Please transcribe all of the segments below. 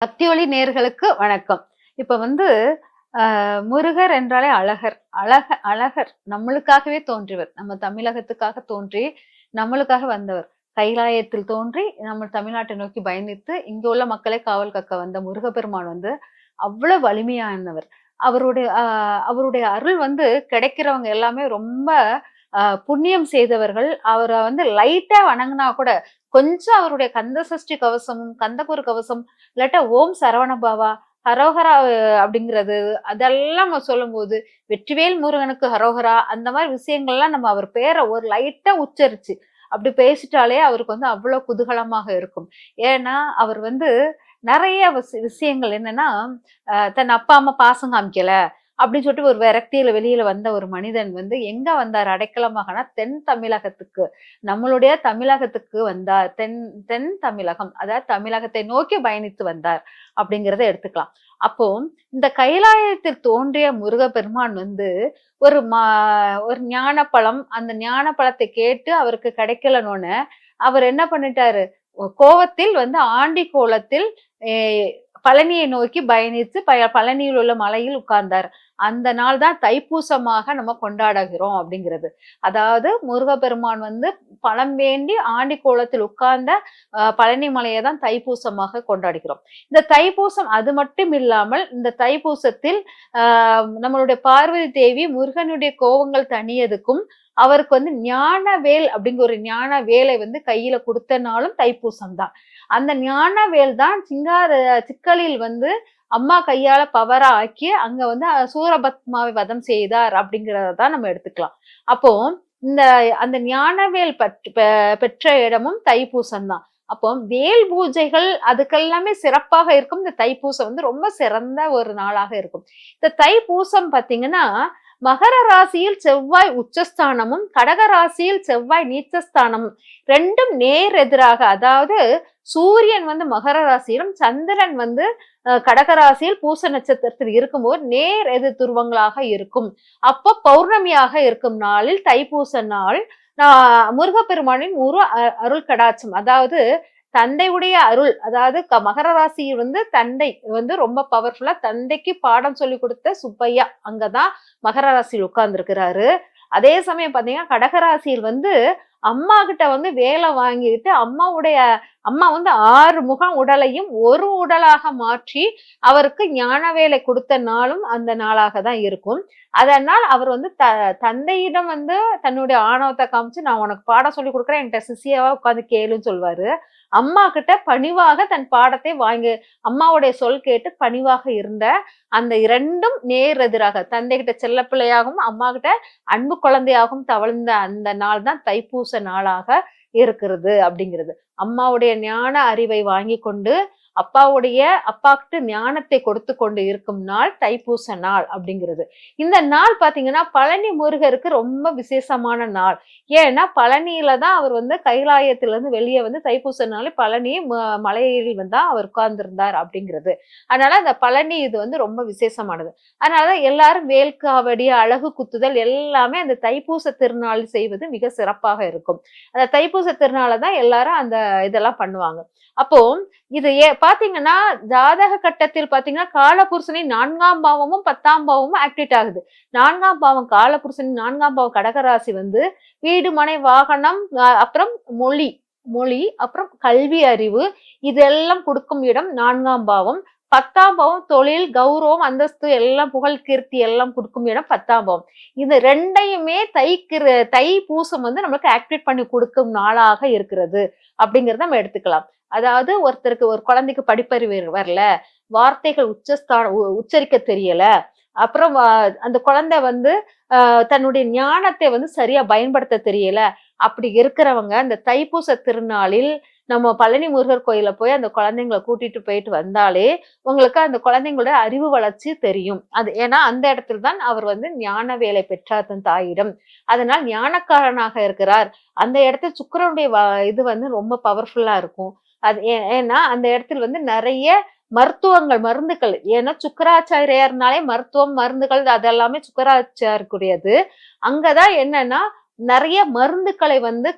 பக்தி ஒளி நேர்களுக்கு வணக்கம். இப்ப வந்து முருகர் என்றாலே அழகர். அழகர் நம்மளுக்காகவே தோன்றியவர். நம்ம தமிழகத்துக்காக தோன்றி, நம்மளுக்காக வந்தவர். கைலாயத்தில் தோன்றி நம்ம தமிழ்நாட்டை நோக்கி பயணித்து, இங்க உள்ள மக்களை காவல் காக்க வந்த முருகப்பெருமான் வந்து அவ்வளவு வலிமையானவர். அவருடைய அவருடைய அருள் வந்து கிடைக்கிறவங்க எல்லாமே ரொம்ப புண்ணியம் செய்தவர்கள். அவர வந்து லைட்டா வணங்குனா கூட, கொஞ்சம் அவருடைய கந்த சஷ்டி கவசமும், கந்தகுரு கவசம், இல்லாட்டா ஓம் சரவண பவா, ஹரோஹரா அப்படிங்கிறது, அதெல்லாம் நம்ம சொல்லும்போது, வெற்றிவேல் முருகனுக்கு ஹரோஹரா அந்த மாரி விஷயங்கள்லாம் நம்ம அவர் பேர ஒரு லைட்டா உச்சரிச்சு, அப்படி பேசிட்டாலே அவருக்கு வந்து அவ்வளோ குதூகலமாக இருக்கும். ஏன்னா, அவர் வந்து நெறைய விஷயங்கள் என்னன்னா, தன் அப்பா, அம்மா பாசம் காமிக்கல. அப்படின்னு சொல்லிட்டு ஒரு விரக்தியில வெளியில வந்த ஒரு மனிதன் வந்து எங்க வந்தார் அடைக்கலமாகனா தென் தமிழகத்துக்கு. நம்மளுடைய தமிழகத்துக்கு வந்தார். தென் தென் தமிழகம். அதாவது தமிழகத்தை நோக்கி பயணித்து வந்தார் அப்படிங்கிறத எடுத்துக்கலாம். அப்போ இந்த கைலாயத்தில் தோன்றிய முருகப்பெருமான் வந்து ஒரு ஒரு ஞானப்பழம், அந்த ஞானப்பழத்தை கேட்டு அவருக்கு கிடைக்கலனோன்னு அவர் என்ன பண்ணிட்டாரு, கோவத்தில் வந்து ஆண்டி கோலத்தில் பழனியை நோக்கி பயணித்து பழனியில் உள்ள மலையில் உட்கார்ந்தார். அந்த நாள் தான் தைப்பூசமாக நம்ம கொண்டாடுகிறோம் அப்படிங்கிறது. அதாவது முருகப்பெருமான் வந்து பழம் வேண்டி ஆண்டி கோலத்தில் உட்கார்ந்த பழனி மலையை தான் தைப்பூசமாக கொண்டாடுகிறோம். இந்த தைப்பூசம் அது மட்டும் இல்லாமல் இந்த தைப்பூசத்தில் நம்மளுடைய பார்வதி தேவி முருகனுடைய கோவங்கள் தணியதுக்கும் அவருக்கு வந்து ஞான வேல் அப்படிங்கிற ஒரு ஞான வேலை வந்து கையில கொடுத்த நாளும் தைப்பூசம் தான். அந்த ஞான வேல் தான் சிக்கலில் வந்து அம்மா கையால பவரா ஆக்கி அங்க வந்து சூரபத்மாவை வதம் செய்தார் அப்படிங்கிறத தான் நம்ம எடுத்துக்கலாம். அப்போ இந்த அந்த ஞானவேல் பெற்ற இடமும் தைப்பூசம் தான். அப்போ வேல் பூஜைகள் அதுக்கெல்லாமே சிறப்பாக இருக்கும். இந்த தைப்பூசம் வந்து ரொம்ப சிறந்த ஒரு நாளாக இருக்கும். இந்த தைப்பூசம் பாத்தீங்கன்னா மகர ராசியில் செவ்வாய் உச்சஸ்தானமும் கடக ராசியில் செவ்வாய் நீச்சஸ்தானமும் ரெண்டும் நேர் எதிராக, அதாவது சூரியன் வந்து மகர ராசியிலும் சந்திரன் வந்து கடகராசியில் பூச நட்சத்திரத்தில் இருக்கும்போது நேர் எதிர் துருவங்களாக இருக்கும். அப்போ பௌர்ணமியாக இருக்கும் நாளில் தைப்பூச நாள் முருகப்பெருமானின் அருள் கடாட்சம், அதாவது தந்தையுடைய அருள், அதாவது மகர ராசி வந்து தந்தை வந்து ரொம்ப பவர்ஃபுல்லா தந்தைக்கு பாடம் சொல்லி கொடுத்த சுப்பையா அங்கதான் மகர ராசியில் உட்கார்ந்து இருக்கிறாரு. அதே சமயம் பாத்தீங்கன்னா கடகராசியில் வந்து அம்மா கிட்ட வந்து வேலை வாங்கிட்டு அம்மா வந்து 6 முகம் உடலையும் ஒரு உடலாக மாற்றி அவருக்கு ஞான வேலை கொடுத்த நாளும் அந்த நாளாக தான் இருக்கும். அதனால் அவர் வந்து தந்தையிடம் வந்து தன்னுடைய ஆணவத்தை காமிச்சு நான் உனக்கு பாடம் சொல்லி கொடுக்குறேன், என்கிட்ட சிசியாவா உட்காந்து கேளுன்னு சொல்வாரு. அம்மா கிட்ட பணிவாக தன் பாடத்தை அம்மாவுடைய சொல் கேட்டு பணிவாக இருந்த அந்த இரண்டும் நேர் எதிராக தந்தை கிட்ட செல்ல பிள்ளையாகவும் அம்மா கிட்ட அன்பு குழந்தையாகவும் தவழ்ந்த அந்த நாள் தான் தைப்பூச நாளாக இருக்கிறது அப்படிங்கிறது. அம்மாவுடைய ஞான அறிவை வாங்கி கொண்டு அப்பாக்கிட்ட ஞானத்தை கொடுத்து கொண்டு இருக்கும் நாள் தைப்பூச நாள் அப்படிங்கிறது. இந்த நாள் பாத்தீங்கன்னா பழனி முருகருக்கு ரொம்ப விசேஷமான நாள். ஏன்னா பழனியில தான் அவர் வந்து கைலாயத்திலிருந்து வெளியே வந்து தைப்பூச நாள் பழனி மலையில் வந்து அவர் உட்கார்ந்திருந்தார் அப்படிங்கிறது. அதனால அந்த பழனி இது வந்து ரொம்ப விசேஷமானது. அதனாலதான் எல்லாரும் வேல்காவடி, அழகு குத்துதல் எல்லாமே அந்த தைப்பூச திருநாள் செய்வது மிக சிறப்பாக இருக்கும். அந்த தைப்பூச திருநாளை தான் எல்லாரும் அந்த இதெல்லாம் பண்ணுவாங்க. அப்போ இது பாத்தீங்கன்னா ஜாதக கட்டத்தில் பாத்தீங்கன்னா காலபுருஷனின் 4ஆம் பாவமும் 10ஆம் பாவமும் ஆக்டிவேட் ஆகுது. 4ஆம் பாவம் காலபுருஷனின் 4ஆம் பாவம் கடகராசி வந்து வீடு, மனை, வாகனம், அப்புறம் மொழி, அப்புறம் கல்வி அறிவு இதெல்லாம் கொடுக்கும் இடம் 4ஆம் பாவம். 10ஆம் பாவம் தொழில், கௌரவம், அந்தஸ்து எல்லாம் புகழ், கீர்த்தி எல்லாம் கொடுக்கும் இடம் 10ஆம் பாவம். இது ரெண்டையுமே தை பூசம் வந்து நம்மளுக்கு ஆக்டிவேட் பண்ணி கொடுக்கும் நாளாக இருக்கிறது அப்படிங்கிறத நம்ம எடுத்துக்கலாம். அதாவது ஒருத்தருக்கு ஒரு குழந்தைக்கு படிப்பறிவு வரல, வார்த்தைகள் உச்சரிக்க தெரியல, அப்புறம் அந்த குழந்தை வந்து தன்னுடைய ஞானத்தை வந்து சரியா பயன்படுத்த தெரியல, அப்படி இருக்கிறவங்க இந்த தைப்பூச திருநாளில் நம்ம பழனி முருகர் கோயில போய் அந்த குழந்தைங்களை கூட்டிட்டு போயிட்டு வந்தாலே உங்களுக்கு அந்த குழந்தைங்களோட அறிவு வளர்ச்சி தெரியும். அது ஏன்னா அந்த இடத்துல தான் அவர் வந்து ஞான வேலை பெற்றார் தன் தாயிடம். அதனால் ஞானக்காரனாக இருக்கிறார். அந்த இடத்துல சுக்கிரனுடைய இது வந்து ரொம்ப பவர்ஃபுல்லா இருக்கும். அது ஏன்னா அந்த இடத்துல வந்து நிறைய மருந்துகள், ஏன்னா சுக்கராச்சாரியார்னாலே மருத்துவம், மருந்துகள் அதெல்லாமே சுக்கராச்சாரியக்கூடியது. அங்கதான் என்னன்னா நிறைய மருந்துக்களை வந்து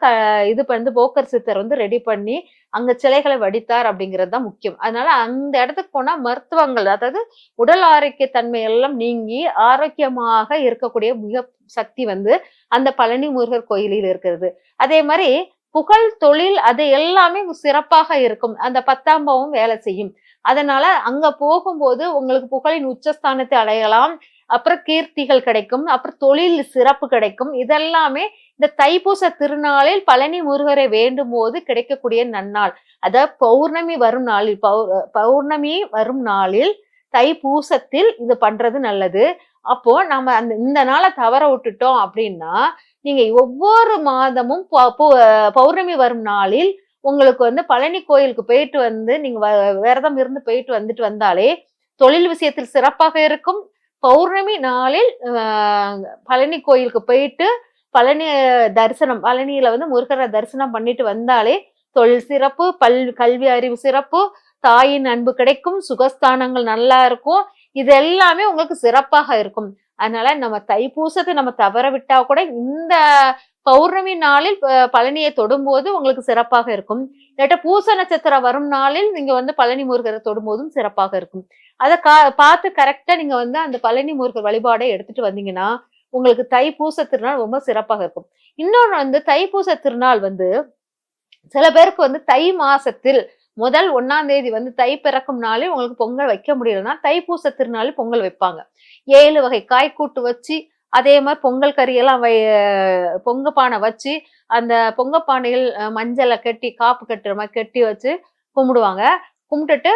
இது வந்து போக்கர் சித்தர் வந்து ரெடி பண்ணி அங்க சிலைகளை வடித்தார் அப்படிங்கிறது தான் முக்கியம். அதனால அந்த இடத்துக்கு போனா மருத்துவங்கள், அதாவது உடல் ஆரோக்கிய தன்மை எல்லாம் நீங்கி ஆரோக்கியமாக இருக்கக்கூடிய மிக சக்தி வந்து அந்த பழனி முருகர் கோயிலில் இருக்கிறது. அதே மாதிரி புகழ், தொழில் அது எல்லாமே சிறப்பாக இருக்கும். அந்த 10ஆம் பாவம் வேலை செய்யும். அதனால அங்க போகும்போது உங்களுக்கு புகழின் உச்சஸ்தானத்தை அடையலாம். அப்புறம் கீர்த்திகள் கிடைக்கும். அப்புறம் தொழில் சிறப்பு கிடைக்கும். இதெல்லாமே இந்த தைப்பூச திருநாளில் பழனி முருகரை வேண்டும் போது கிடைக்கக்கூடிய நன்னாள். அதாவது பௌர்ணமி வரும் நாளில் பௌர்ணமி வரும் நாளில் தைப்பூசத்தில் இது பண்றது நல்லது. அப்போ நம்ம இந்த நாளை தவற விட்டுட்டோம் அப்படின்னா, நீங்க ஒவ்வொரு மாதமும் பௌர்ணமி வரும் நாளில் உங்களுக்கு வந்து பழனி கோயிலுக்கு போயிட்டு வந்து நீங்க விரதம் இருந்து போயிட்டு வந்துட்டு வந்தாலே தொழில் விஷயத்தில் சிறப்பாக இருக்கும். பௌர்ணமி நாளில் பழனி கோயிலுக்கு போயிட்டு பழனி தரிசனம், பழனியில வந்து முருகரை தரிசனம் பண்ணிட்டு வந்தாலே தொழில் சிறப்பு, கல்வி அறிவு சிறப்பு, தாயின் அன்பு கிடைக்கும், சுகஸ்தானங்கள் நல்லா இருக்கும். இது எல்லாமே உங்களுக்கு சிறப்பாக இருக்கும். அதனால நம்ம தைப்பூசத்தை நம்ம தவற விட்டா கூட இந்த பௌர்ணமி நாளில் பழனியை தொடும்போது உங்களுக்கு சிறப்பாக இருக்கும். இல்லாட்ட பூச நட்சத்திரம் வரும் நாளில் நீங்க வந்து பழனி முருகரை தொடும்போதும் சிறப்பாக இருக்கும். அதை பார்த்து கரெக்டா நீங்க வந்து அந்த பழனி முருகர் வழிபாடை எடுத்துட்டு வந்தீங்கன்னா உங்களுக்கு தைப்பூச திருநாள் ரொம்ப சிறப்பாக இருக்கும். இன்னொன்னு வந்து தைப்பூச திருநாள் வந்து சில பேருக்கு வந்து தை மாசத்தில் முதல் 1ஆம் தேதி வந்து தை பிறக்கும் நாளில் உங்களுக்கு பொங்கல் வைக்க முடியலன்னா தைப்பூச திருநாளில் பொங்கல் வைப்பாங்க. 7 வகை காய்கூட்டு வச்சு, அதே மாதிரி பொங்கல் கறியெல்லாம் பொங்க பானை வச்சு, அந்த பொங்க பானையில் மஞ்சளை கட்டி, காப்பு கட்டுற மாதிரி கட்டி வச்சு கும்பிடுவாங்க. கும்பிட்டுட்டு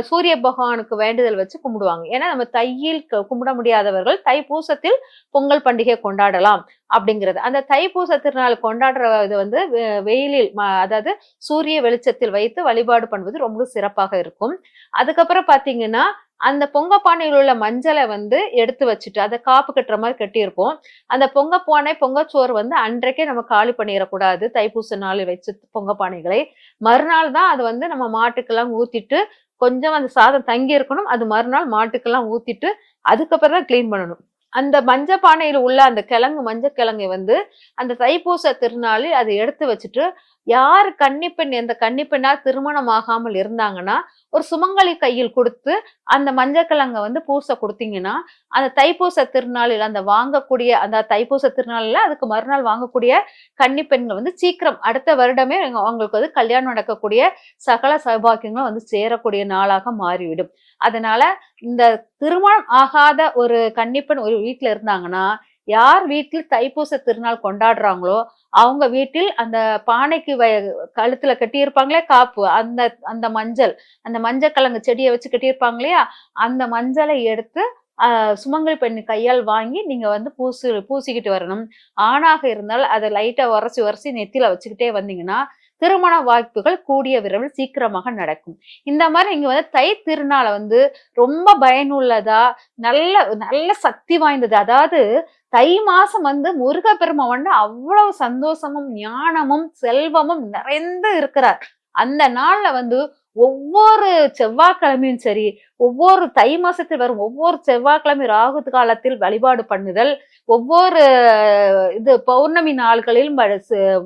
சூரிய பகவானுக்கு வேண்டுதல் வச்சு கும்பிடுவாங்க. ஏன்னா நம்ம தையில் கும்பிட முடியாதவர்கள் தைப்பூசத்தில் பொங்கல் பண்டிகை கொண்டாடலாம் அப்படிங்கிறது. அந்த தைப்பூச திருநாள் கொண்டாடுற இது வந்து வெயிலில், அதாவது சூரிய வெளிச்சத்தில் வைத்து வழிபாடு பண்ணுவது ரொம்ப சிறப்பாக இருக்கும். அதுக்கப்புறம் பாத்தீங்கன்னா அந்த பொங்க பானையில் உள்ள மஞ்சளை வந்து எடுத்து வச்சுட்டு அதை காப்பு கட்டுற மாதிரி கட்டியிருப்போம். அந்த பொங்க பானை, பொங்கச்சோறு வந்து அன்றைக்கே நம்ம காலி பண்ணிடக்கூடாது. தைப்பூச நாள் வச்சு பொங்க பானைகளை மறுநாள் தான் அது வந்து நம்ம மாட்டுக்கெல்லாம் ஊத்திட்டு, கொஞ்சம் அந்த சாதம் தங்கி இருக்கணும். அது மறுநாள் மாட்டுக்கெல்லாம் ஊத்திட்டு அதுக்கப்புறம் தான் கிளீன் பண்ணணும். அந்த மஞ்ச பானையில உள்ள அந்த கிழங்கு, மஞ்சள் கிழங்கை வந்து அந்த தைப்பூச திருநாளில் அதை எடுத்து வச்சுட்டு, யார் கன்னிப்பெண், எந்த கன்னிப்பெண்ணால் திருமணம் ஆகாமல் இருந்தாங்கன்னா ஒரு சுமங்கலி கையில் கொடுத்து அந்த மஞ்சக்கிழங்க வந்து பூச கொடுத்தீங்கன்னா, அந்த தைப்பூச திருநாளில் அந்த வாங்கக்கூடிய அந்த தைப்பூச திருநாளில் அதுக்கு மறுநாள் வாங்கக்கூடிய கன்னி பெண்கள் வந்து சீக்கிரம் அடுத்த வருடமே அவங்களுக்கு வந்து கல்யாணம் நடக்கக்கூடிய சகல சௌபாக்கியங்களும் வந்து சேரக்கூடிய நாளாக மாறிவிடும். அதனால இந்த திருமணம் ஆகாத ஒரு கன்னிப்பெண் ஒரு வீட்டுல இருந்தாங்கன்னா, யார் வீட்டில் தைப்பூச திருநாள் கொண்டாடுறாங்களோ அவங்க வீட்டில் அந்த பானைக்கு கழுத்துல கட்டியிருப்பாங்களே காப்பு, அந்த அந்த மஞ்சள், அந்த மஞ்சள் கிழங்கு செடியை வச்சு கட்டியிருப்பாங்க இல்லையா, அந்த மஞ்சளை எடுத்து சுமங்கலி பெண் கையால் வாங்கி நீங்க வந்து பூசிக்கிட்டு வரணும். ஆணாக இருந்தால் அதை லைட்டா உரசி உரசி நெத்தியில வச்சுக்கிட்டே வந்தீங்கன்னா திருமண வாய்ப்புகள் கூடிய விரைவில் சீக்கிரமாக நடக்கும். இந்த மாதிரி நீங்க வந்து தை திருநாளை வந்து ரொம்ப பயனுள்ளதா, நல்ல நல்ல சக்தி வாய்ந்தது. அதாவது தை மாசம் வந்து முருகப்பெருமான் வந்து அவ்வளவு சந்தோஷமும் ஞானமும் செல்வமும் நிறைந்து இருக்கிறார். அந்த நாள்ல வந்து ஒவ்வொரு செவ்வாய்க்கிழமையும் சரி, ஒவ்வொரு தை மாசத்தில் வரும் ஒவ்வொரு செவ்வாய்க்கிழமை ராகு காலத்தில் வழிபாடு பண்ணுதல், ஒவ்வொரு இது பௌர்ணமி நாள்களில்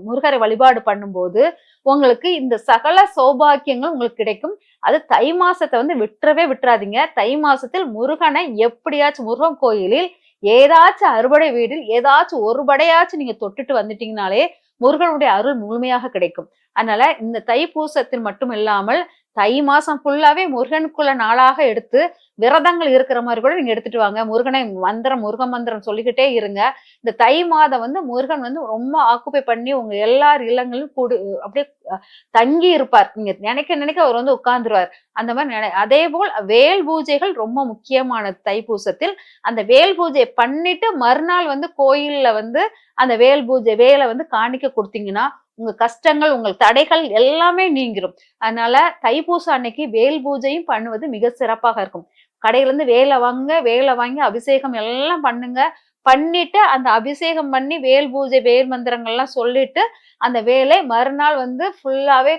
முருகரை வழிபாடு பண்ணும்போது உங்களுக்கு இந்த சகல சௌபாக்கியங்கள் உங்களுக்கு கிடைக்கும். அது தை மாசத்தை வந்து விட்டுறவே விட்டுறாதீங்க. தை மாசத்தில் முருகனை எப்படியாச்சும் முருகன் கோயிலில் ஏதாச்சும் அறுபடை வீடில் ஏதாச்சும் ஒரு படையாச்சும் நீங்க தொட்டுட்டு வந்துட்டீங்கனாலே முருகனுடைய அருள் முழுமையாக கிடைக்கும். அதனால இந்த தைப்பூசத்தில் மட்டும் இல்லாமல் தை மாசம் ஃபுல்லாவே முருகனுக்குள்ள நாளாக எடுத்து விரதங்கள் இருக்கிற மாதிரி கூட நீங்க எடுத்துட்டு வாங்க. முருகனை மந்திரம், முருக மந்திரம் சொல்லிக்கிட்டே இருங்க. இந்த தை மாதம் வந்து முருகன் வந்து ரொம்ப ஆக்குப்பை பண்ணி உங்க எல்லார் இல்லங்களும் அப்படியே தங்கி இருப்பார். நீங்க நினைக்க நினைக்க அவர் வந்து உட்கார்ந்துருவார். அந்த மாதிரி அதே போல் வேல் பூஜைகள் ரொம்ப முக்கியமானது தைப்பூசத்தில். அந்த வேல் பூஜை பண்ணிட்டு மறுநாள் வந்து கோயில்ல வந்து அந்த வேலை வந்து காணிக்க கொடுத்தீங்கன்னா உங்க கஷ்டங்கள், உங்கள் தடைகள் எல்லாமே நீங்கிரும். அதனால தைப்பூசம் அன்னைக்கு வேல் பூஜையும் பண்ணுவது மிக சிறப்பாக இருக்கும். கடையில இருந்து வேலை வாங்கி அபிஷேகம் எல்லாம் பண்ணுங்க. பண்ணிட்டு அந்த அபிஷேகம் பண்ணி வேல் பூஜை, வேல் மந்திரங்கள்லாம் சொல்லிட்டு அந்த வேலை மறுநாள் வந்து ஃபுல்லாவே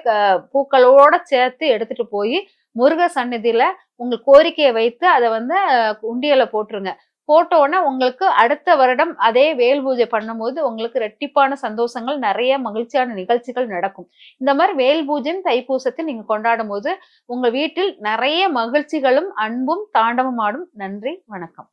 பூக்களோட சேர்த்து எடுத்துட்டு போய் முருக சந்நிதியில உங்க கோரிக்கையை வைத்து அதை வந்து உண்டியல போட்டுருங்க. போட்ட உடனே உங்களுக்கு அடுத்த வருடம் அதே வேல் பூஜை பண்ணும்போது உங்களுக்கு ரெட்டிப்பான சந்தோஷங்கள், நிறைய மகிழ்ச்சியான நிகழ்ச்சிகள் நடக்கும். இந்த மாதிரி வேல் பூஜையும் தைப்பூசத்தை நீங்க கொண்டாடும் போது உங்க வீட்டில் நிறைய மகிழ்ச்சிகளும் அன்பும் தாண்டவம் ஆடும். நன்றி, வணக்கம்.